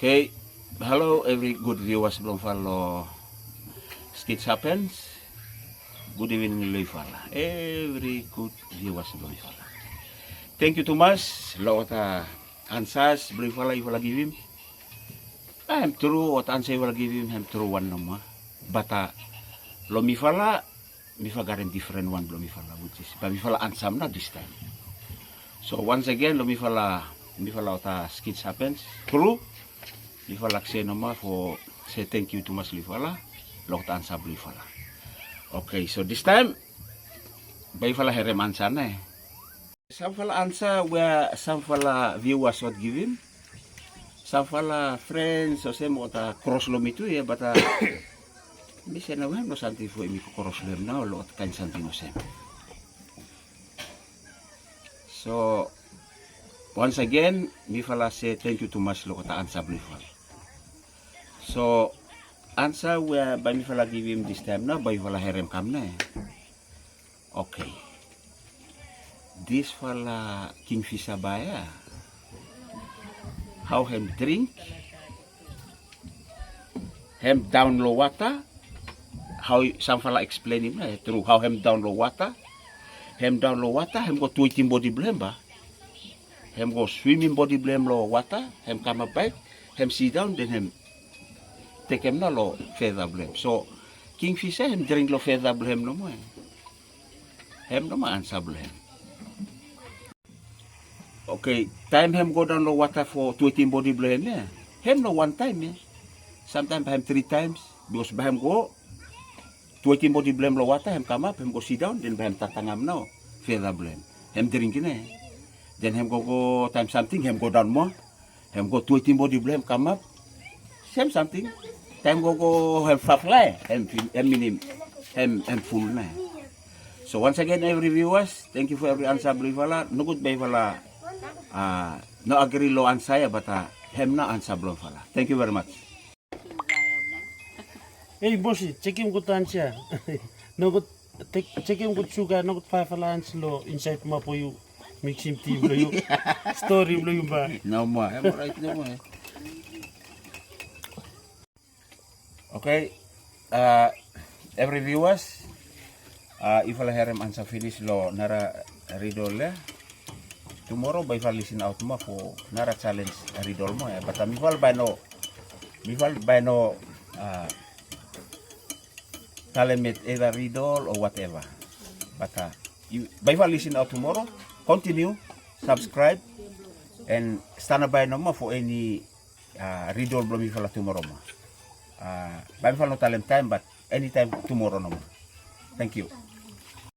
Okay, hello every good viewers belum follow Skits Happens. Good evening Loifala. Every good viewers belum follow. Thank you too much. Lot answers belum follow if lagi him. I'm true what answer will give him. I'm true one nama. But lo mi fala garen different one belum mi fala which is but mi fala ansam na this time. So once again lo mi fala ota Skits Happens. True. Lifala kse nama for say thank you to mas lifala loktaan sa lifala. Okay, so this time bay fala herem ansa na eh. Some fala ansa where some fala viewers what given. Some fala friends so say mo ta cross lo mitu ya bata bisa na no santi fo imi cross lo na lo kan santi no sem. So once again, mi fala say thank you to mas loktaan sa lifala. So, answer where by mi fala give him this time na, by fala herem kam na eh. Okay. This fala Kingfish Sabaya. How him drink? Him down low water. How some fala explain him na eh. Through how him down low water. Him down low water, him go tweeting body blame ba? Him go swimming body blame low water. Him come up back. Him sit down, then him take him na lo feather blame. So, Kingfish him drink lo feather blame no mo eh. Him no ma answer blame. Okay, time him go down lo water for tweeting body blame eh. Him no one time eh. Sometimes him 3 times. Because by him go tweeting body blame lo water, him come up, him go sit down, then by him tatangam no feather blame. Him drinking eh. Then him go time something, him go down more. Him go tweeting body blame come up. Same something. Time go have fly and full na. So once again every viewers, thank you for every answer blifala. No good bay fala. No agree lo answer but hem na answer blifala. Thank you very much. Hey bossy, check him good answer. No good check him good sugar, no good five allowance lo inside ma po you mixing tea lo you story lo you ba. No more. I'm right no more. Okay, every viewers, if I herem answer finish lo nara ridol ya. Tomorrow by listen out mo for nara challenge ridol mo ya. But mi fal by no talent either ridol or whatever. But you by listen out tomorrow, continue, subscribe, and stand by no mo for any ridol blo mi fala tomorrow mo. By no talent time, but anytime tomorrow no more. Thank you.